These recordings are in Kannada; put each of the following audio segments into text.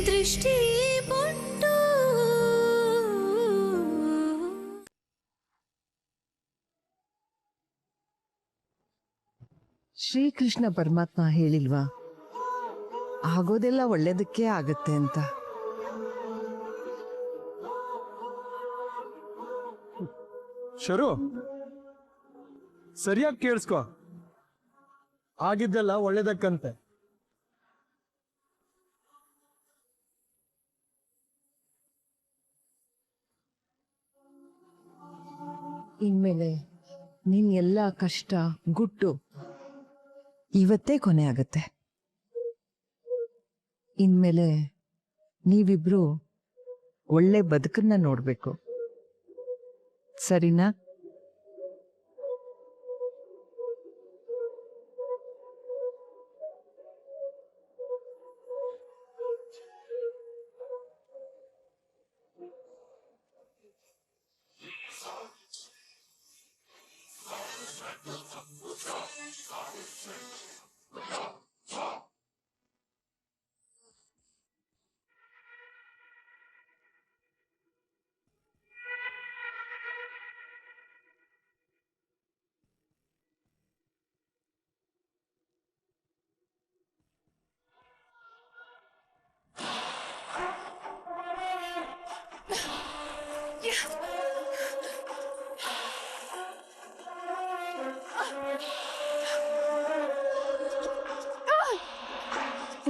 ದೃಷ್ಟಿ ಬೊಟ್ಟು ಶ್ರೀಕೃಷ್ಣ ಪರಮಾತ್ಮ ಹೇಳಿಲ್ವಾ ಆಗೋದೆಲ್ಲ ಒಳ್ಳೇದಕ್ಕೆ ಆಗತ್ತೆ ಅಂತ. ಶರು ಸರಿಯಾಗಿ ಕೇಳಿಸ್ಕೊ, ಆಗಿದ್ದೆಲ್ಲ ಒಳ್ಳೇದಕ್ಕಂತೆ. ಇನ್ಮೇಲೆ ನಿನ್ ಎಲ್ಲ ಕಷ್ಟ ಗುಟ್ಟು ಇವತ್ತೇ ಕೊನೆ ಆಗತ್ತೆ. ಇನ್ಮೇಲೆ ನೀವಿಬ್ರು ಒಳ್ಳೆ ಬದುಕನ್ನ ನೋಡ್ಬೇಕು, ಸರಿನಾ?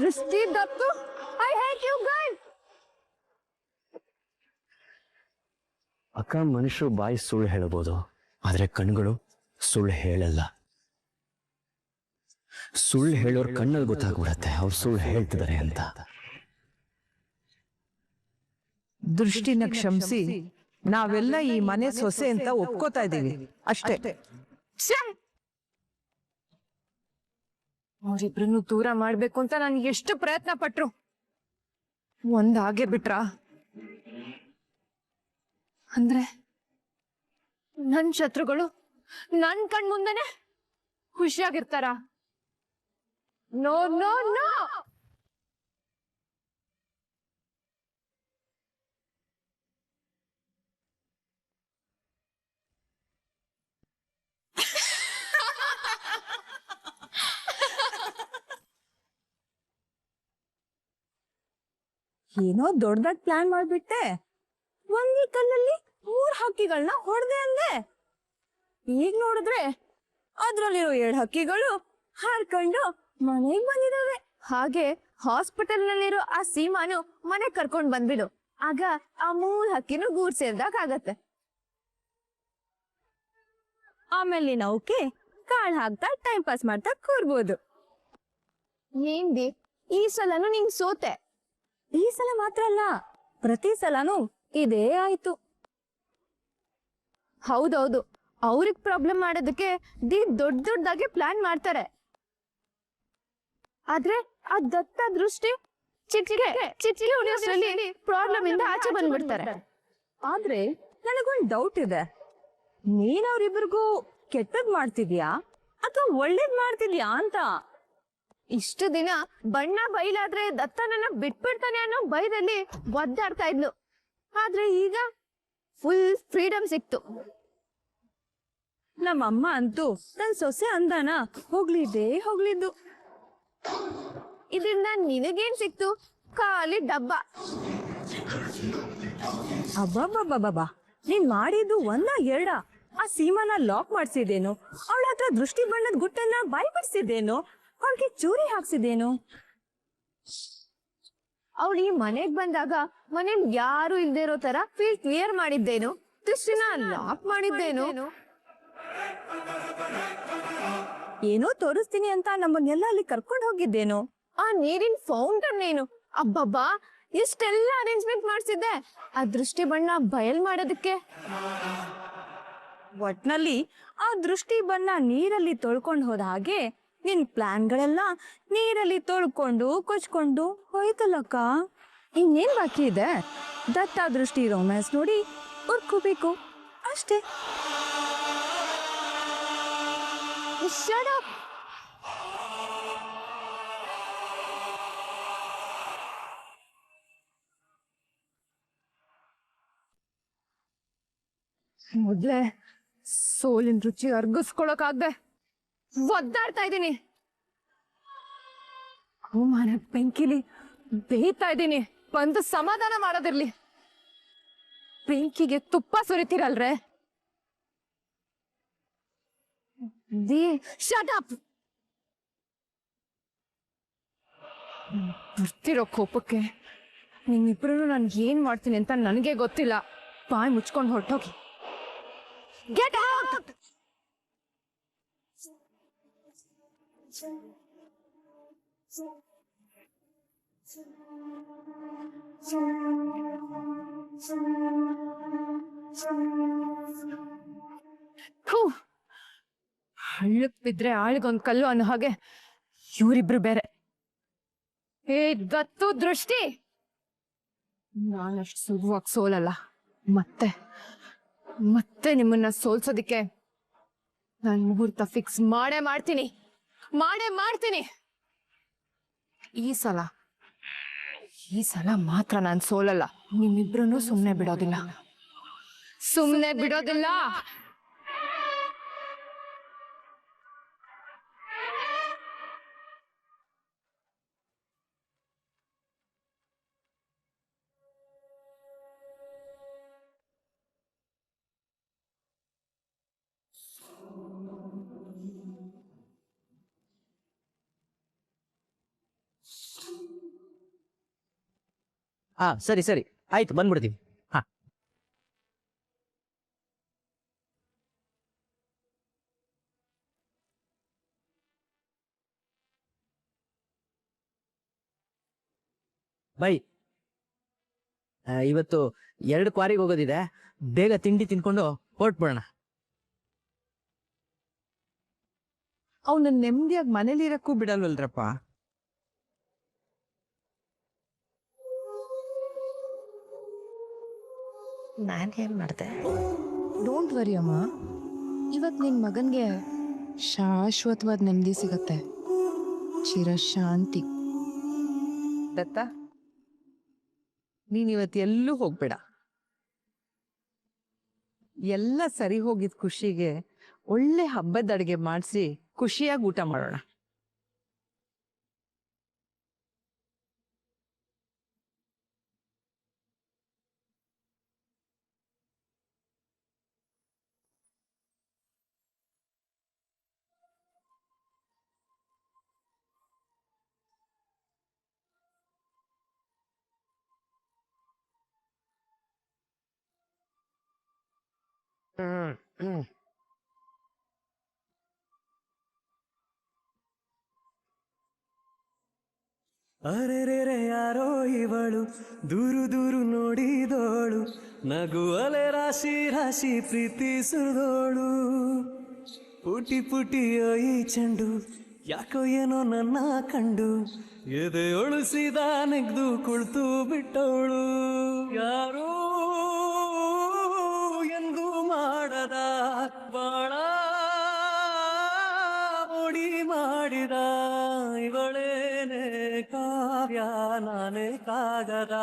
Rusty Dattu, I hate you guys. ಅಕ್ಕ, ಮನುಷ್ಯರು ಬಾಯಿ ಸುಳ್ಳು ಹೇಳಬಹುದು, ಆದ್ರೆ ಕಣ್ಗಳು ಸುಳ್ಳು ಹೇಳಲ್ಲ. ಸುಳ್ಳು ಹೇಳೋರ್ ಕಣ್ಣಲ್ಲಿ ಗೊತ್ತಾಗ್ಬಿಡತ್ತೆ ಅವ್ರು ಸುಳ್ಳು ಹೇಳ್ತಿದ್ದಾರೆ ಅಂತ. ದೃಷ್ಟಿನ ಕ್ಷಮಿಸಿ ನಾವೆಲ್ಲ ಈ ಮನೆ ಸೊಸೆ ಅಂತ ಒಪ್ಕೋತಾ ಇದೀವಿ ಅಷ್ಟೇ. ಅವರಿಬ್ರನ್ನು ದೂರ ಮಾಡ್ಬೇಕು ಅಂತ ನಾನು ಎಷ್ಟು ಪ್ರಯತ್ನ ಪಟ್ರು ಒಂದಾಗೆ ಬಿಟ್ರಾ? ಅಂದ್ರೆ ನನ್ ಶತ್ರುಗಳು ನನ್ ಕಣ್ ಮುಂದೆನೆ ಖುಷಿಯಾಗಿರ್ತಾರ? No no no. ಏನೋ ದೊಡ್ಡದಾಗಿ ಪ್ಲಾನ್ ಮಾಡ್ಬಿಟ್ಟೆ. ಒಂದ್ ಕಲ್ಲಲ್ಲಿ 3 ಹಕ್ಕಿಗಳನ್ನ ಹೊಡೆದೆ ಅಂದೆ. ಈಗ ನೋಡಿದ್ರೆ ಅದ್ರಲ್ಲಿರೋ 7 ಹಕ್ಕಿಗಳು ಹಾರ್ಕೊಂಡು ಮನೆಗ್ ಬಂದಿದಾವೆ. ಹಾಗೆ ಹಾಸ್ಪಿಟಲ್ ನಲ್ಲಿರೋ ಆ ಸೀಮಾನು ಮನೆ ಕರ್ಕೊಂಡ್ ಬಂದ್ಬಿಡು, ಆಗ ಆ 3 ಹಕ್ಕಿನೂ ಗೂಡ್ ಸೇರ್ದಾಗ ಆಗತ್ತೆ. ಆಮೇಲೆ ನೀನ್ ಅವಕ್ಕೆ ಕಾಳ್ ಹಾಕ್ತಾ ಟೈಮ್ ಪಾಸ್ ಮಾಡ್ತಾ ಕೂರ್ಬೋದು. ಏನ್ದಿ ಈ ಸಲನು ನಿಂಗ್ ಸೋತೆ? ಈ ಸಲ ಮಾತ್ರ ಅಲ್ಲ, ಪ್ರತಿ ಸಲನೂ ಇದೇ ಆಯ್ತು. ಹೌದೌದು, ಅವ್ರಿಗೆ ಪ್ರಾಬ್ಲಮ್ ಮಾಡೋದಕ್ಕೆ ದೊಡ್ಡದಾಗಿ ಪ್ಲಾನ್ ಮಾಡ್ತಾರೆ. ಆದ್ರೆ ಆ ದತ್ತ ದೃಷ್ಟಿ ಚಿಟಿಕೆ ಹೊಡೆಯೋದ್ರಲ್ಲಿ ಪ್ರಾಬ್ಲಮ್ ಇಂದ ಆಚೆ ಬಂದ್ಬಿಡ್ತಾರೆ. ಆದ್ರೆ ನನಗೊಂದ್ ಡೌಟ್ ಇದೆ, ನೀನ್ ಅವ್ರಿಬ್ರಿಗೂ ಕೆಟ್ಟದ್ ಮಾಡ್ತಿದ್ಯಾ ಅಥವಾ ಒಳ್ಳೇದ್ ಮಾಡ್ತಿದ್ಯಾ ಅಂತ. ಇಷ್ಟು ದಿನ ಬಣ್ಣ ಬೈಲಾದ್ರೆ ದತ್ತ ನನ್ನ ಬಿಟ್ಬಿಡ್ತಾನೆ ಅನ್ನೋ ಭಯದಲ್ಲಿ ಒದ್ದಾಡ್ತಾ ಇದ್ಲು. ಆದ್ರೆ ಈಗ ಫುಲ್ ಫ್ರೀಡಮ್ ಸಿಕ್ತು. ನಮ್ಮಮ್ಮ ಅಂತೂ ನನ್ ಸೊಸೆ ಅಂದಾನ ಹೋಗ್ಲಿದ್ದು. ಇದರಿಂದ ನಿನಗೇನ್ ಸಿಕ್ತು? ಖಾಲಿ ಡಬ್ಬ. ಅಬ್ಬಬ್ಬಬ್ಬಬ್ಬಾ, ನೀನ್ ಮಾಡಿದ್ದು 1-2? ಆ ಸೀಮಾನ ಲಾಕ್ ಮಾಡ್ಸಿದೇನು, ಅವಳ ಹತ್ರ ದೃಷ್ಟಿ ಬಣ್ಣದ ಗುಟ್ಟನ್ನ ಬಾಯ್ಬಿಡ್ಸಿದ್ದೇನು, ಅವಳಿಗೆ ಚೂರಿ ಹಾಕ್ಸಿದೇನು? ಅವಳು ಈ ಮನೆಗ್ ಬಂದಾಗ ಮನೇಲಿ ಯಾರು ಇಲ್ದೇ ಇರೋ ತರ ಫೀಲ್ ಕ್ಲಿಯರ್ ಮಾಡಿದ್ದೇನು, ದೃಷ್ಟಿನ ಲಾಕ್ ಮಾಡಿದ್ದೇನು? ಏನೋ ತೋರಿಸ್ತೀನಿ ಅಂತ ನಮ್ಮನ್ನೆಲ್ಲ ಅಲ್ಲಿ ಕರ್ಕೊಂಡು ಹೋಗಿದ್ದೇನು? ಆ ನೀರಿನ ಫೌಂಟನ್ ಏನು, ಅಬ್ಬಬ್ಬಾ ಇಷ್ಟೆಲ್ಲ ಅರೇಂಜ್ಮೆಂಟ್ ಮಾಡ್ಸಿದ್ದೆ ಆ ದೃಷ್ಟಿ ಬಣ್ಣ ಬಯಲ್ ಮಾಡೋದಕ್ಕೆ. ಒಟ್ನಲ್ಲಿ ಆ ದೃಷ್ಟಿ ಬಣ್ಣ ನೀರಲ್ಲಿ ತೊಳ್ಕೊಂಡು ಹೋದ ಹಾಗೆ ನಿನ್ ಪ್ಲಾನ್ಗಳೆಲ್ಲ ನೀರಲ್ಲಿ ತೊಳ್ಕೊಂಡು ಕೊಚ್ಕೊಂಡು ಹೋಯ್ತಲ್ಲಕ್ಕ. ಇನ್ನೇನ್ ಬಾಕಿ ಇದೆ? ದತ್ತ ದೃಷ್ಟಿ ರೊಮ್ಯಾನ್ಸ್ ನೋಡಿ ಉರ್ಕೋಬೇಕು ಅಷ್ಟೇ. Shut up. ಮೊದ್ಲೇ ಸೋಲಿನ ರುಚಿ ಅರ್ಗಿಸ್ಕೊಳಕಾಗ್ದೆ ಒದ್ದಾಡ್ತಾ ಇದ್ದೀನಿ. ಅವಮಾನ ಬೆಂಕಿಲಿ ಬೇಯ್ತಾ ಇದ್ದೀನಿ. ಬಂದು ಸಮಾಧಾನ ಮಾಡೋದಿರ್ಲಿ. ಬೆಂಕಿಗೆ ತುಪ್ಪ ಸುರಿತೀರಲ್ರೇ. Shut up. ಬರ್ತಿರೋ ಕೋಪಕ್ಕೆ ನಿಮ್ಮಿಬ್ರು ನಾನು ಏನ್ ಮಾಡ್ತೀನಿ ಅಂತ ನನಗೆ ಗೊತ್ತಿಲ್ಲ. ಬಾಯಿ ಮುಚ್ಕೊಂಡು ಹೊರಟೋಗಿ. Get out. ಹಳ್ಳಕ್ ಬಿದ್ರೆ ಆಳ್ಗೊಂದ್ ಕಲ್ಲು ಅನ್ನೋ ಹಾಗೆ ಇವರಿಬ್ರು ಬೇರೆ. ಹೇ ದತ್ತು ದೃಷ್ಟಿ, ನಾನಷ್ಟು ಸುಲಭವಾಗಿ ಸೋಲಲ್ಲ. ಮತ್ತೆ ಮತ್ತೆ ನಿಮ್ಮನ್ನ ಸೋಲ್ಸೋದಿಕ್ಕೆ ನಾನು ಮುಹೂರ್ತ ಫಿಕ್ಸ್ ಮಾಡೇ ಮಾಡ್ತೀನಿ. ಈ ಸಲ ಮಾತ್ರ ನಾನು ಸೋಲಲ್ಲ. ನಿಮ್ಮಿಬ್ರು ಸುಮ್ಮನೆ ಬಿಡೋದಿಲ್ಲ. ಹಾ ಸರಿ ಸರಿ ಆಯ್ತು, ಬಂದ್ಬಿಡ್ತೀವಿ. ಹಾ ಬೈ. ಇವತ್ತು 2 ಕ್ವಾರಿಗೆ ಹೋಗೋದಿದೆ. ಬೇಗ ತಿಂಡಿ ತಿನ್ಕೊಂಡು ಹೊರಟ್ಬಿಡೋಣ. ಅವನ ನೆಮ್ಮದಿಯಾಗಿ ಮನೇಲಿರಕ್ಕೂ ಬಿಡಲ್ವಲ್ರಪ್ಪ. ನಾನೇನ್ ಮಾಡ್ದೆ? ಡೋಂಟ್ ವರಿ ಅಮ್ಮ, ಇವತ್ತು ನಿನ್ನ ಮಗನಿಗೆ ಶಾಶ್ವತವಾದ ನೆಮ್ಮದಿ ಸಿಗತ್ತೆ. ಚಿರಶಾಂತಿ. ದತ್ತ, ನೀನಿವತ್ತು ಎಲ್ಲೂ ಹೋಗ್ಬೇಡ. ಎಲ್ಲ ಸರಿ ಹೋಗಿದ್ ಖುಷಿಗೆ ಒಳ್ಳೆ ಹಬ್ಬದ ಅಡುಗೆ ಮಾಡಿಸಿ ಖುಷಿಯಾಗಿ ಊಟ ಮಾಡೋಣ. ಅರೆರೆರೆ ಯಾರೋ ಇವಳು ದೂರು ದೂರು ನೋಡಿದೋಳು, ನಗುವಲೆ ರಾಶಿ ರಾಶಿ ಪ್ರೀತಿಸಿದೋಳು. ಪುಟಿ ಪುಟಿಯೋ ಈ ಚೆಂಡು, ಯಾಕೋ ಏನೋ ನನ್ನ ಕಂಡು, ಎದೆಯೊಳು ಸೀದಾ ನೆಗ್ದು ಕುಳಿತು ಬಿಟ್ಟವಳು. ಯಾರೋ ಎಂದು ಮಾಡದ ಬಾಳ ಓಡಿ ಮಾಡಿದ ಇವಳೇನೆ ಕಾವ್ಯ, ನಾನೇ ಕಾಗದ.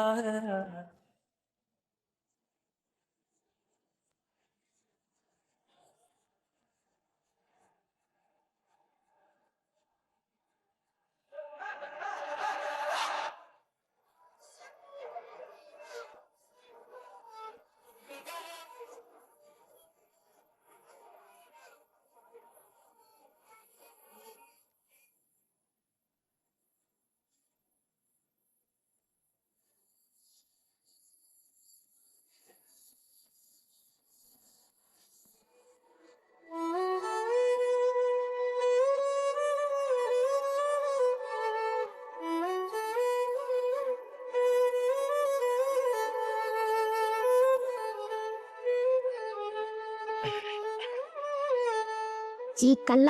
ಚೀಕಲ್ಲ.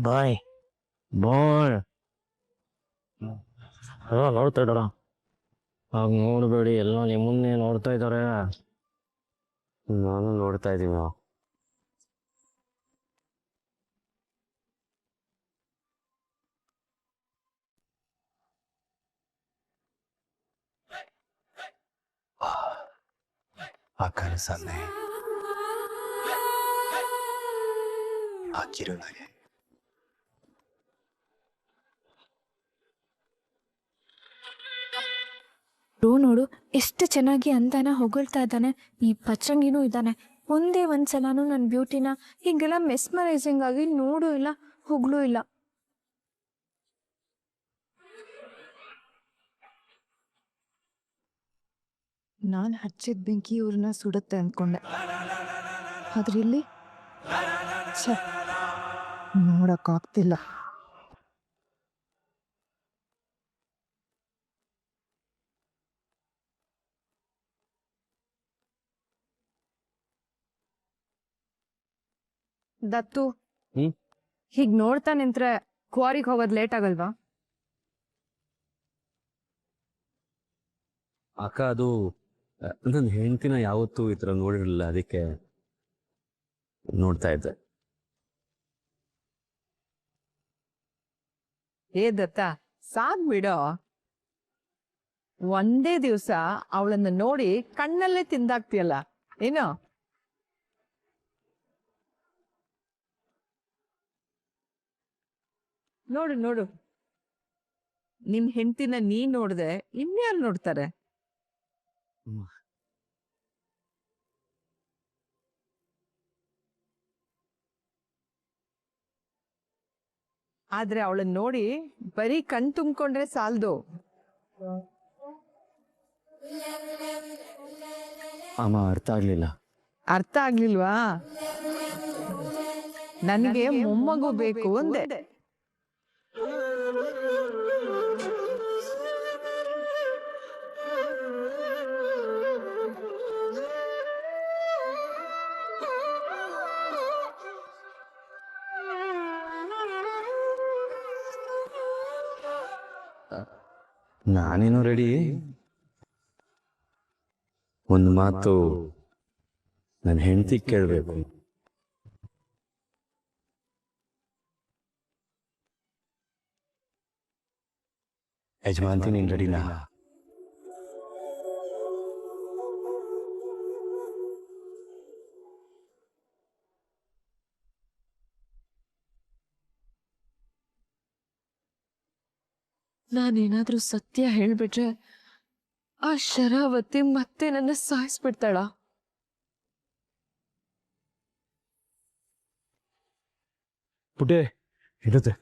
ಬಾಯ್ ಬಾಯ್. ನೋಡ್ತಾ ಇದ್ದಾರ? ಹಾಗ ನೋಡ್ಬೇಡಿ, ಎಲ್ಲ ನಿಮ್ಮನ್ನೇ ನೋಡ್ತಾ ಇದ್ದಾರೆ. ನಾನು ನೋಡ್ತಾ ಇದ್ದೀವಿ. ಆ ಕನಸನ್ನೇ ಆ ಕಿರಣಗೆ. ನೋಡು ಎಷ್ಟು ಚೆನ್ನಾಗಿ ಅಂದಾನ ಹೊಗಳ್ತಾ ಇದ್ದಾನೆ. ಈ ಪಚ್ಚಂಗಿನೂ ಇದ್ದಾನೆ. ಒಂದೇ ಒಂದ್ಸಲನೂ ನನ್ನ ಬ್ಯೂಟಿನ ಹೀಗೆಲ್ಲ ಮೆಸ್ಮರೈಸಿಂಗ್ ಆಗಿ ನೋಡು ಇಲ್ಲ ಹೊಗಳು ಇಲ್ಲ. ನಾನು ಹಚ್ಚಿದ ಬೆಂಕಿ ಇವ್ರನ್ನ ಸುಡುತ್ತೆ ಅಂದ್ಕೊಂಡೆ, ಆದ್ರೆ ಇಲ್ಲಿ ಛೆ, ನೋಡಕ್ಕಾಗ್ತಿಲ್ಲ. ದತ್ತು ಹ್ಮ್? ಹೀಗ್ ನೋಡ್ತಾ ನಿಂತ್ರೆ ಕ್ವಾರಿಗೆ ಹೋಗೋದ್ ಲೇಟ್ ಆಗಲ್ವಾ? ಅಕ್ಕ ಅದು ನನ್ನ ಹೆಂಡತಿನ ಯಾವತ್ತೂ ಈ ಥರ ನೋಡಿರಲಿಲ್ಲ, ಅದಕ್ಕೆ ನೋಡ್ತಾ ಇದ್ದೆ. ಏ ದತ್ತ, ಸಾಕ್ ಬಿಡೋ. ಒಂದೇ ದಿವಸ ಅವಳನ್ನ ನೋಡಿ ಕಣ್ಣಲ್ಲೇ ತಿಂದಾಕ್ತಿಯಲ್ಲ ಏನೋ. ನೋಡು ನೋಡು, ನಿನ್ ಹೆಂಡತಿನ ನೀ ನೋಡ್ದೆ ಇನ್ಯಾರು ನೋಡ್ತಾರೆ? ಆದ್ರೆ ಅವಳನ್ನ ನೋಡಿ ಬರೀ ಕಣ್ ತುಂಬಿಕೊಂಡ್ರೆ ಸಾಲ್ದು. ಅಮ್ಮ ಅರ್ಥ ಆಗ್ಲಿಲ್ಲ. ಅರ್ಥ ಆಗ್ಲಿಲ್ವಾ? ನನಗೆ ಮೊಮ್ಮಗು ಬೇಕು ಅಂದೆ. ನಾನೇನೋ ರೆಡಿ. ಒಂದು ಮಾತು ನನ್ನ ಹೆಂಡತಿ ಕೇಳಬೇಕು. ಯಜಮಾನ್ತಿ, ನೀನ್ ರೆಡಿನಾ? ನಾನೇನಾದ್ರೂ ಸತ್ಯ ಹೇಳ್ಬಿಟ್ರೆ ಆ ಶರಾವತಿ ಮತ್ತೆ ನನ್ನ ಸಾಯಿಸ್ಬಿಡ್ತಾಳ. ಪುಟೆ ಇರುತ್ತೆ.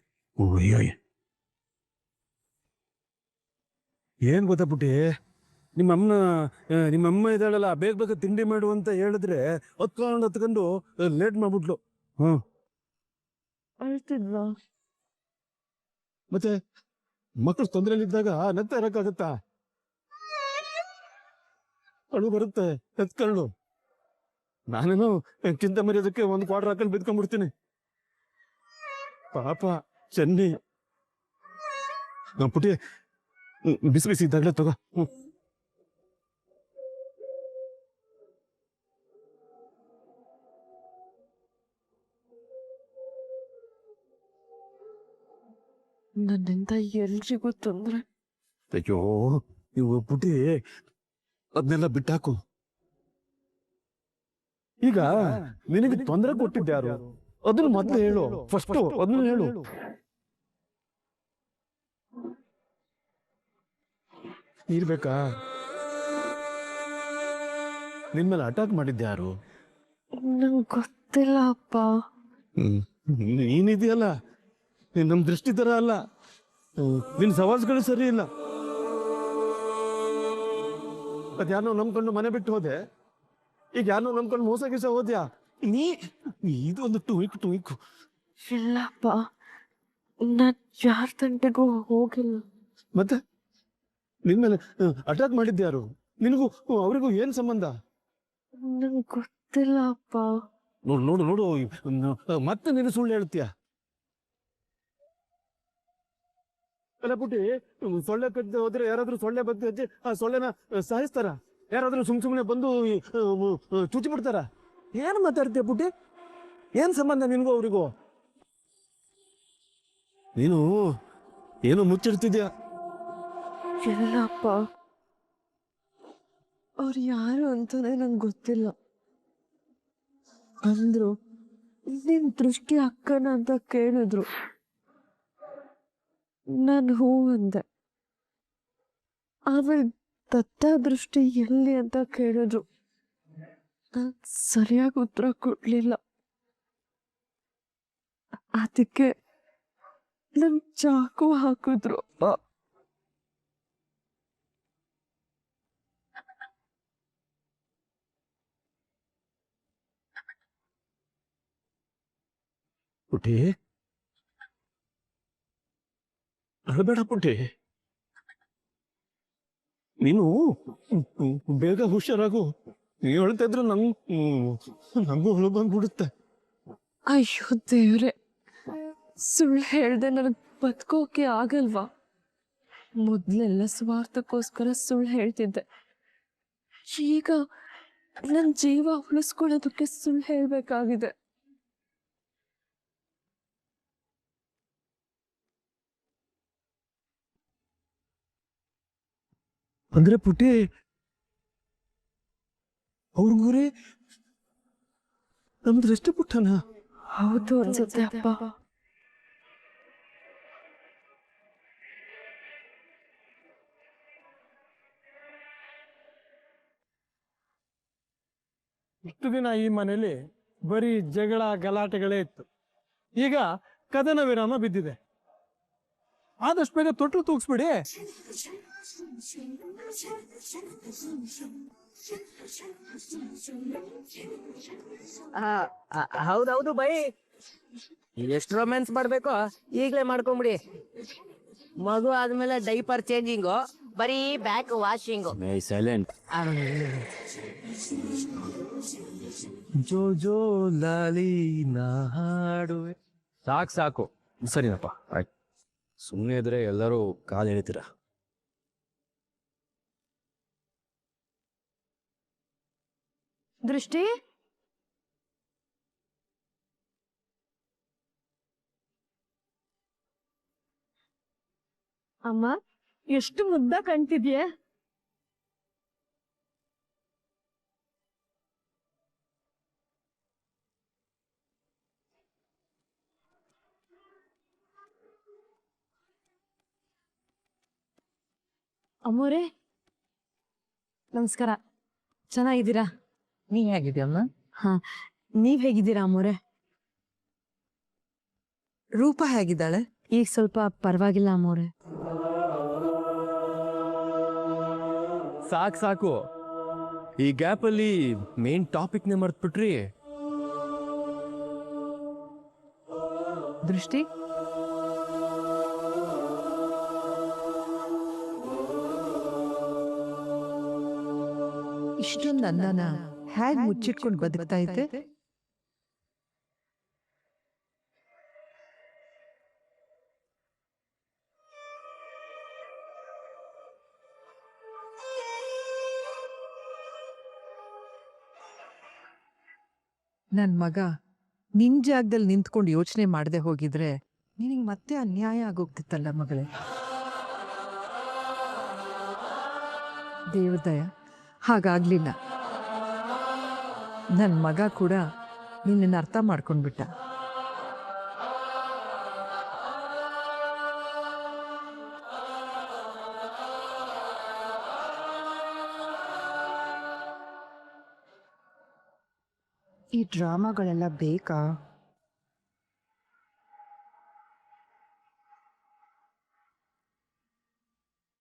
ಏನ್ ಗೊತ್ತಾ ಪುಟಿ, ನಿಮ್ಮಮ್ಮ ಇದ್ದಾಳಲ್ಲ, ಬೇಗ ಬೇಗ ತಿಂಡಿ ಮಾಡು ಅಂತ ಹೇಳಿದ್ರೆ ಹತ್ಕೊಂಡು ಲೇಟ್ ಮಾಡ್ಬಿಟ್ಲು. ಅಳ್ತಿದ್ವಾ? ಮತ್ತೆ ಮಕ್ಕಳು ತೊಂದರೆಯಲ್ಲಿದ್ದಾಗ ನಗ್ತಾ ಇರಕ್ಕಾಗತ್ತಾ? ಅಳು ಬರುತ್ತೆ, ಎತ್ಕೊಂಡು. ನಾನೇನೋ ಚಿಂತ ಮರ್ಯಾದಕ್ಕೆ ಒಂದು ಕ್ವಾರ್ಟರ್ ಹಾಕೊಂಡು ಬಿದ್ಕೊಂಡ್ಬಿಡ್ತೀನಿ. ಪಾಪ ಚೆನ್ನಿ. ಪುಟಿ, ಬಿಸಿ ಬಿಸಿ ಇದ್ದಾಗಲೇ ತಗೋ. ನನ್ನಿಂದ ಎಲ್ರಿಗೂ ತೊಂದ್ರೆ. ಅಯ್ಯೋ ನೀವು ಪುಟಿ, ಅದನ್ನೆಲ್ಲ ಬಿಟ್ಟಾಕು. ಈಗ ನಿನಗೆ ತೊಂದರೆ ಕೊಟ್ಟಿದ್ಯಾರು ಅದನ್ನ ಮೊದ್ಲು ಹೇಳು. ಫಸ್ಟ್ ಅದನ್ನ ಹೇಳು. ನೀರ್ ಬೇಕಾ? ನಿನ್ಮೇಲೆ ಅಟ್ಯಾಕ್ ಮಾಡಿದ್ಯಾರು? ನಂಗೆ ಗೊತ್ತಿಲ್ಲ ಅಪ್ಪ. ನೀನಿದೆಯಲ್ಲ, ನೀನ್ ನಮ್ ದೃಷ್ಟಿ ತರ ಅಲ್ಲ. ನಿನ್ ಸವಾಸ್ಗಳು ಸರಿ ಇಲ್ಲ. ಅದ್ಯಾರನೋ ನಂಬ್ಕೊಂಡು ಮನೆ ಬಿಟ್ಟು ಹೋದೆ, ಈಗ ಯಾರನ್ನೋ ನಂಬ್ಕೊಂಡು ಮೋಸ ಗೀಸ ಹೋದ್ಯಾ? ನೀ ಇದೊಂದು ಟೂಯಿಕು. ಇಲ್ಲಪ್ಪ, ನಾನ್ ಯಾರ ತಂಟೆಗೂ ಹೋಗಿಲ್ಲ. ಮತ್ತೆ ನಿನ್ಮೇಲೆ ಅಟ್ಯಾಕ್ ಮಾಡಿದ್ಯಾರು? ನಿನಗೂ ಅವರಿಗೂ ಏನ್ ಸಂಬಂಧ? ನಂಗೆ ಗೊತ್ತಿಲ್ಲ ಅಪ್ಪ. ನೋಡು ಮತ್ತೆ ನೀನು ಸುಳ್ಳು ಹೇಳ್ತೀಯ. ಅಲ್ಲ ಪುಟಿ, ಸೊಳ್ಳೆ ಕದ್ದು ಹೋದ್ರೆ ಯಾರಾದ್ರೂ ಸೊಳ್ಳೆ ಬಗ್ಗೆ ಹೆಜ್ಜೆ ಆ ಸೊಳ್ಳೆನ ಸಾಯಿಸ್ತಾರ? ಯಾರಾದ್ರೂ ಸುಮ್ನೆ ಬಂದು ಚುಚ್ಚಿ ಬಿಡ್ತಾರ? ಏನ್ ಮಾತಾಡ್ತೀಯ ಪುಟಿ? ಏನ್ ಸಂಬಂಧ ನಿನ್ಗೂ ಅವ್ರಿಗೂ? ನೀನು ಏನು ಮುಚ್ಚಿಡ್ತಿದ್ಯಾ? ಇಲ್ಲಪ್ಪ, ಅವ್ರು ಯಾರು ಅಂತಾನೆ ನಂಗೆ ಗೊತ್ತಿಲ್ಲ. ಅಂದ್ರು ನಿನ್ ದೃಷ್ಟಿ ಅಕ್ಕನ ಅಂತ ಕೇಳಿದ್ರು. ನಾನು ಹೂ ಅಂದೆ. ಆಮೇಲೆ ದತ್ತ ದೃಷ್ಟಿ ಎಲ್ಲಿ ಅಂತ ಕೇಳಿದ್ರು. ನಾನ್ ಸರಿಯಾಗಿ ಉತ್ತರ ಕೊಡ್ಲಿಲ್ಲ. ಅದಕ್ಕೆ ನನ್ ಚಾಕು ಹಾಕಿದ್ರು. ಪುಟಿ, ಅಳಬೇಡ ಪುಟಿ. ನೀನು ಬೇಗ ಹುಷಾರಾಗು. ನೀ ಹೇಳ್ತಾ ಇದ್ರೆ ನಂಗೂ ಹೊಳ ಬಂದ್ಬಿಡುತ್ತೆ. ಅಯ್ಯೋ ದೇವ್ರೆ, ಸುಳ್ಳು ಹೇಳ್ದೆ ನನಗ್ ಬದುಕೋಕೆ ಆಗಲ್ವಾ? ಮೊದ್ಲೆಲ್ಲ ಸ್ವಾರ್ಥಕ್ಕೋಸ್ಕರ ಸುಳ್ಳು ಹೇಳ್ತಿದ್ದೆ. ಈಗ ನನ್ ಜೀವ ಉಳಿಸ್ಕೊಳ್ಳೋದಕ್ಕೆ ಸುಳ್ಳು ಹೇಳ್ಬೇಕಾಗಿದೆ. ಅಂದ್ರೆ ಪುಟಿ, ಅವ್ರಿಗೂರೇ ನಮ್ದ್ರಷ್ಟೇ ಪುಟ್ಟನ? ಹೌದು ಅನ್ಸುತ್ತೆ ಅಪ್ಪ. ಇಷ್ಟು ದಿನ ಈ ಮನೇಲಿ ಬರೀ ಜಗಳ ಗಲಾಟೆಗಳೇ ಇತ್ತು. ಈಗ ಕದನ ವಿರಾಮ ಬಿದ್ದಿದೆ. ಆದಷ್ಟು ಬೇಗ ತೊಟ್ಲು ತೂಗಿಸ್ಬಿಡಿ. ಹೌದೌದು ಬೈ, ಎಷ್ಟು ರೊಮ್ಯಾನ್ಸ್ ಮಾಡ್ಬೇಕೋ ಈಗಲೇ ಮಾಡ್ಕೊಂಬಿಡಿ. ಮಗು ಆದ್ಮೇಲೆ ಡೈಪರ್ ಚೇಂಜಿಂಗು, ಬರೀ ಬ್ಯಾಕ್ ವಾಷಿಂಗು. ಸೈಲೆಂಟ್. ಜೋ ಜೋ ಲಾಲಿ ನಾ ಹಾಡುವೆ. ಸಾಕು ಸರಿನಪ್ಪ, ಆಯ್ತು. ಸುಮ್ಮನೆ ಇದ್ರೆ ಎಲ್ಲರೂ ಕಾಲು ಎಳಿತೀರ. ದೃಷ್ಟಿ, ಅಮ್ಮ ಎಷ್ಟು ಮುದ್ದ ಕಾಣ್ತಿದ್ಯೆ. ಅಮ್ಮೋರೆ ನಮಸ್ಕಾರ. ಚೆನ್ನಾಗಿದ್ದೀರಾ? ನೀ ಹೇಗಿದ್ಯಮ್ಮ? ಹಾ, ನೀವ್ ಹೇಗಿದ್ದೀರಾ ಅಮ್ಮೋರೆ? ರೂಪ ಹೇಗಿದ್ದಾಳೆ? ಈಗ ಸ್ವಲ್ಪ ಪರವಾಗಿಲ್ಲ ಅಮ್ಮೋರೆ. ಸಾಕು, ಈ ಗ್ಯಾಪಲ್ಲಿ ಮೇನ್ ಟಾಪಿಕ್ನೇ ಮರ್ತ್ಬಿಟ್ರಿ. ದೃಷ್ಟಿ, ಇಷ್ಟೊಂದು ಅಂದನ ಹೇಗ್ ಮುಚ್ಚಿಟ್ಕೊಂಡು ಬದುಕ್ತಾ ಇದ್ದೆ? ನನ್ ಮಗ ನಿನ್ ಜಾಗದಲ್ಲಿ ನಿಂತ್ಕೊಂಡು ಯೋಚನೆ ಮಾಡದೆ ಹೋಗಿದ್ರೆ ನಿನಗೆ ಮತ್ತೆ ಅನ್ಯಾಯ ಆಗೋಗ್ತಿತ್ತಲ್ಲ ಮಗಳೇ. ದೇವ್ರದಯ ಹಾಗಾಗ್ಲಿಲ್ಲ. ನನ್ ಮಗ ಕೂಡ ನಿನ್ನನ್ನು ಅರ್ಥ ಮಾಡ್ಕೊಂಡ್ಬಿಟ್ಟ. ಈ ಡ್ರಾಮಾಗಳೆಲ್ಲ ಬೇಕಾ?